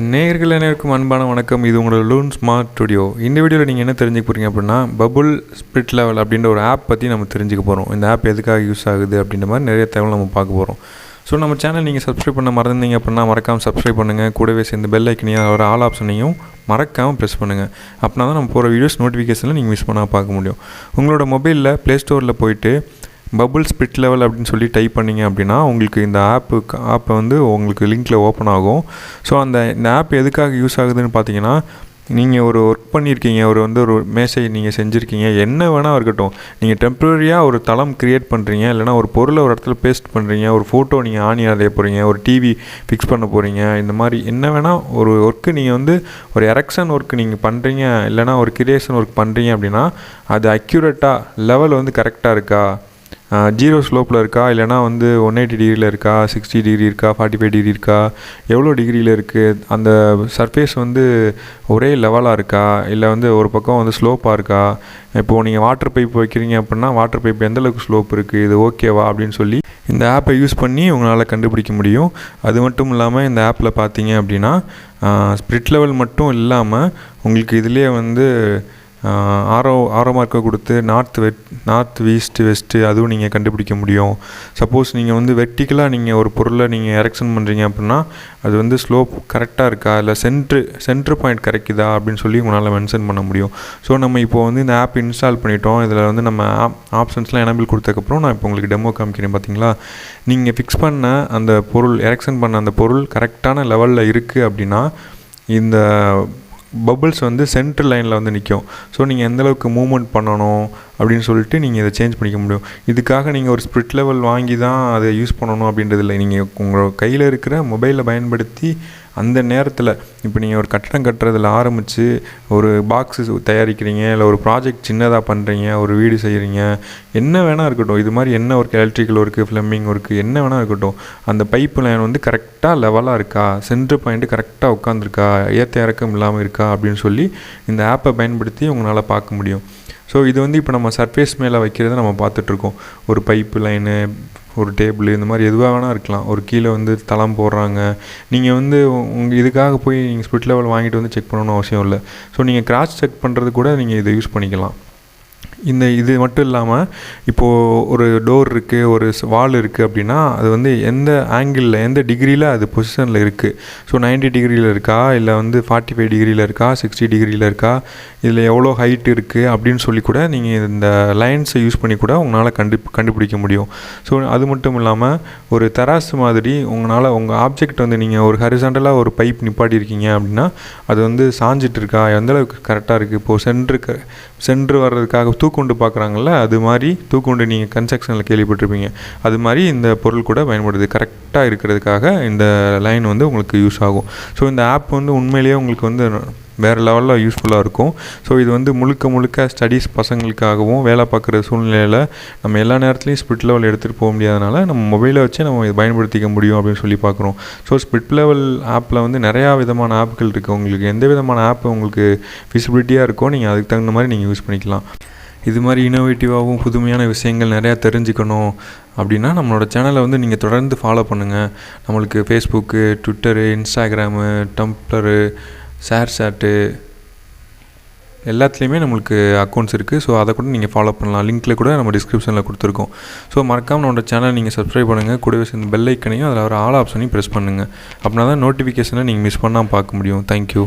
நேயர்கள் அனைவருக்கும் அன்பான வணக்கம். இது உங்களோட லூன் ஸ்மார்ட் ஸ்டுடியோ. இந்த வீடியோவில் நீங்கள் என்ன தெரிஞ்சுக்க போகிறீங்க அப்படின்னா, பபுள் ஸ்பிரிட் லெவல் அப்படின்ற ஒரு ஆப் பற்றி நம்ம தெரிஞ்சுக்க போகிறோம். இந்த ஆப் எதுக்காக யூஸ் ஆகுது அப்படின்ற மாதிரி நிறைய தகவல் நம்ம பார்க்க போகிறோம். ஸோ நம்ம சேனல் நீங்கள் சப்ஸ்கிரைப் பண்ண மறந்துங்க அப்படின்னா மறக்காமல் சப்ஸ்கிரைப் பண்ணுங்கள். கூடவே சேர்ந்து பெல் ஐக்கனையும் ஒரு ஆல் ஆப்ஷனையும் மறக்காமல் ப்ரெஸ் பண்ணுங்கள். அப்படின்னா தான் நம்ம போகிற வீடியோஸ் நோட்டிஃபிகேஷனில் நீங்கள் மிஸ் பண்ணால் பார்க்க முடியும். உங்களோட மொபைலில் ப்ளே ஸ்டோரில் போயிட்டு பபுள் ஸ்பிரிட் லெவல் அப்படின்னு சொல்லி டைப் பண்ணிங்க அப்படின்னா உங்களுக்கு இந்த ஆப்பை வந்து உங்களுக்கு லிங்க்கில் ஓப்பன் ஆகும். ஸோ இந்த ஆப் எதுக்காக யூஸ் ஆகுதுன்னு பார்த்தீங்கன்னா, நீங்கள் ஒரு ஒர்க் பண்ணியிருக்கீங்க, ஒரு மேசை நீங்கள் செஞ்சுருக்கீங்க, என்ன வேணால் இருக்கட்டும். நீங்கள் டெம்ப்ரரியாக ஒரு தளம் க்ரியேட் பண்ணுறீங்க, இல்லைனா ஒரு பொருளை ஒரு இடத்துல பேஸ்ட் பண்ணுறீங்க, ஒரு ஃபோட்டோ நீங்கள் ஆணி அறைய போகிறீங்க, ஒரு டிவி ஃபிக்ஸ் பண்ண போகிறீங்க, இந்த மாதிரி என்ன வேணால் ஒரு ஒர்க்கு நீங்கள் வந்து ஒரு எரெக்ஷன் ஒர்க் நீங்கள் பண்ணுறீங்க, இல்லைனா ஒரு கிரியேஷன் ஒர்க் பண்ணுறீங்க அப்படின்னா அது அக்யூரேட்டாக லெவல் வந்து கரெக்டாக இருக்கா, 0 ஸ்லோப்பில் இருக்கா, இல்லைனா வந்து 180 டிகிரியில் இருக்கா, 60 டிகிரி இருக்கா, 45 டிகிரி இருக்கா, எவ்வளோ டிகிரியில் இருக்குது, அந்த சர்ஃபேஸ் வந்து ஒரே லெவலாக இருக்கா, இல்லை வந்து ஒரு பக்கம் வந்து ஸ்லோப்பாக இருக்கா. இப்போது நீங்கள் வாட்டர் பைப் வைக்கிறீங்க அப்படின்னா வாட்டர் பைப் எந்தளவுக்கு ஸ்லோப் இருக்குது, இது ஓகேவா அப்படின்னு சொல்லி இந்த ஆப்பை யூஸ் பண்ணி உங்களால் கண்டுபிடிக்க முடியும். அது மட்டும் இல்லாமல் இந்த ஆப்பில் பார்த்தீங்க அப்படின்னா ஸ்பிரிட் லெவல் மட்டும் இல்லாமல் உங்களுக்கு இதிலே வந்து ஆரோ மார்க்கை கொடுத்து நார்த் ஈஸ்ட் வெஸ்ட்டு அதுவும் நீங்கள் கண்டுபிடிக்க முடியும். சப்போஸ் நீங்கள் வந்து வெர்டிக்கலாக நீங்கள் ஒரு பொருளை நீங்கள் எரெக்ஷன் பண்ணுறீங்க அப்படின்னா அது வந்து ஸ்லோப் கரெக்டாக இருக்கா, இல்லை சென்ட்ரு பாயிண்ட் கிடைக்குதா அப்படின்னு சொல்லி உங்களால் மென்ஷன் பண்ண முடியும். ஸோ நம்ம இப்போ வந்து இந்த ஆப் இன்ஸ்டால் பண்ணிட்டோம். இதில் வந்து நம்ம ஆப்ஷன்ஸ்லாம் எனபிள் கொடுத்ததுக்கப்புறம் நான் இப்போ உங்களுக்கு டெமோ காமிக்கிறேன். பார்த்தீங்களா, நீங்கள் ஃபிக்ஸ் பண்ண அந்த பொருள், எரெக்ஷன் பண்ண அந்த பொருள் கரெக்டான லெவலில் இருக்குது அப்படின்னா இந்த பபுள்ஸ் வந்து சென்ட்ரல் லைனில் வந்து நிற்கும். ஸோ நீங்கள் எந்தளவுக்கு மூவ்மெண்ட் பண்ணணும் அப்படின்னு சொல்லிட்டு நீங்கள் இதை சேஞ்ச் பண்ணிக்க முடியும். இதுக்காக நீங்கள் ஒரு ஸ்பிரிட் லெவல் வாங்கி தான் அதை யூஸ் பண்ணணும் அப்படின்றது இல்லை. நீங்கள் உங்கள் கையில் இருக்கிற மொபைலை பயன்படுத்தி அந்த நேரத்தில் இப்போ நீங்கள் ஒரு கட்டடம் கட்டுறதில் ஆரம்பித்து ஒரு பாக்ஸு தயாரிக்கிறீங்க, இல்லை ஒரு ப்ராஜெக்ட் சின்னதாக பண்ணுறீங்க, ஒரு வீடு செய்கிறீங்க, என்ன வேணால் இருக்கட்டும். இது மாதிரி என்ன ஒர்க், எலக்ட்ரிக்கல் ஒர்க்கு, ஃப்ளம்பிங் ஒர்க்கு, என்ன வேணால் இருக்கட்டும். அந்த பைப்பு லைன் வந்து கரெக்டாக லெவலாக இருக்கா, சென்ட்ரு பாயிண்ட்டு கரெக்டாக உட்காந்துருக்கா, ஏற்ற இறக்கம் இல்லாமல் இருக்கா அப்படின்னு சொல்லி இந்த ஆப்பை பயன்படுத்தி உங்களால் பார்க்க முடியும். ஸோ இது வந்து இப்போ நம்ம சர்ஃபேஸ் மேலே வைக்கிறத நம்ம பார்த்துட்ருக்கோம். ஒரு பைப்பு லைனு, ஒரு டேபிள், இந்த மாதிரி எதுவாக வேணால் இருக்கலாம். ஒரு கீழே வந்து தளம் போடுறாங்க. நீங்கள் வந்து இதுக்காக போய் நீங்கள் ஸ்பிரிட் லெவல் வாங்கிட்டு வந்து செக் பண்ணணும்னு அவசியம் இல்லை. ஸோ நீங்கள் கிராஸ் செக் பண்ணுறது கூட நீங்கள் இதை யூஸ் பண்ணிக்கலாம். இது மட்டும் இல்லாமல் இப்போது ஒரு டோர் இருக்குது, ஒரு வால் இருக்குது அப்படின்னா அது வந்து எந்த ஆங்கிளில், எந்த டிகிரியில் அது பொசிஷனில் இருக்குது. ஸோ 90 டிகிரியில் இருக்கா, இல்லை வந்து 45 டிகிரியில் இருக்கா, 60 டிகிரியில் இருக்கா, இதில் எவ்வளோ ஹைட் இருக்குது அப்படின்னு சொல்லி கூட நீங்கள் இந்த லைன்ஸை யூஸ் பண்ணி கூட உங்களால் கண்டுபிடிக்க முடியும். ஸோ அது மட்டும் இல்லாமல் ஒரு தராசு மாதிரி உங்களால் உங்கள் ஆப்ஜெக்ட் வந்து நீங்கள் ஒரு ஹரிசாண்டலாக ஒரு பைப் நிப்பாட்டியிருக்கீங்க அப்படின்னா அது வந்து சாஞ்சிட்டு இருக்கா, எந்தளவுக்கு கரெக்டாக இருக்குது. இப்போது சென்ட்ரு வர்றதுக்காக தூக்குண்டு பார்க்குறாங்கல்ல, அது மாதிரி தூக்குண்டு நீங்கள் கன்ஸ்ட்ரக்ஷனில் கேள்விப்பட்டிருப்பீங்க. அது மாதிரி இந்த பொருள் கூட பயன்படுது. கரெக்டாக இருக்கிறதுக்காக இந்த லைன் வந்து உங்களுக்கு யூஸ் ஆகும். ஸோ இந்த ஆப் வந்து உண்மையிலேயே உங்களுக்கு வந்து வேறு லெவலில் யூஸ்ஃபுல்லாக இருக்கும். ஸோ இது வந்து முழுக்க ஸ்டடீஸ் பசங்களுக்காகவும் வேலை பார்க்குற சூழ்நிலையில் நம்ம எல்லா நேரத்துலையும் ஸ்பிரிட் லெவல் எடுத்துகிட்டு போக முடியாதனால நம்ம மொபைலை வச்சு நம்ம இதை பயன்படுத்திக்க முடியும் அப்படின்னு சொல்லி பார்க்குறோம். ஸோ ஸ்பிரிட் லெவல் ஆப்பில் வந்து நிறையா விதமான ஆப்புகள் இருக்குது. உங்களுக்கு எந்த விதமான ஆப் உங்களுக்கு விசிபிலிட்டியாக இருக்கோ நீங்கள் அதுக்கு தகுந்த மாதிரி நீங்கள் யூஸ் பண்ணிக்கலாம். இது மாதிரி இன்னோவேட்டிவாகவும் புதுமையான விஷயங்கள் நிறையா தெரிஞ்சுக்கணும் அப்படின்னா நம்மளோட சேனலை வந்து நீங்கள் தொடர்ந்து ஃபாலோ பண்ணுங்கள். நம்மளுக்கு Facebook, Twitter, Instagram, tumbler, ShareChat எல்லாத்துலேயுமே நம்மளுக்கு அக்கௌண்ட்ஸ் இருக்குது. ஸோ அதை கூட நீங்கள் ஃபாலோ பண்ணலாம். லிங்க்கில் கூட நம்ம டிஸ்கிரிப்ஷனில் கொடுத்துருக்கோம். ஸோ மறக்காமல் நம்மளோட சேனல் நீங்கள் சப்ஸ்கிரைப் பண்ணுங்கள். கூடவே சேர்ந்து பெல் ஐக்கனையும் அதில் ஒரு ஆல் ஆப்ஷனையும் ப்ரெஸ் பண்ணுங்கள். அப்படின்னா தான் நோட்டிஃபிகேஷனை நீங்கள் மிஸ் பண்ணாமல் பார்க்க முடியும். தேங்க்யூ.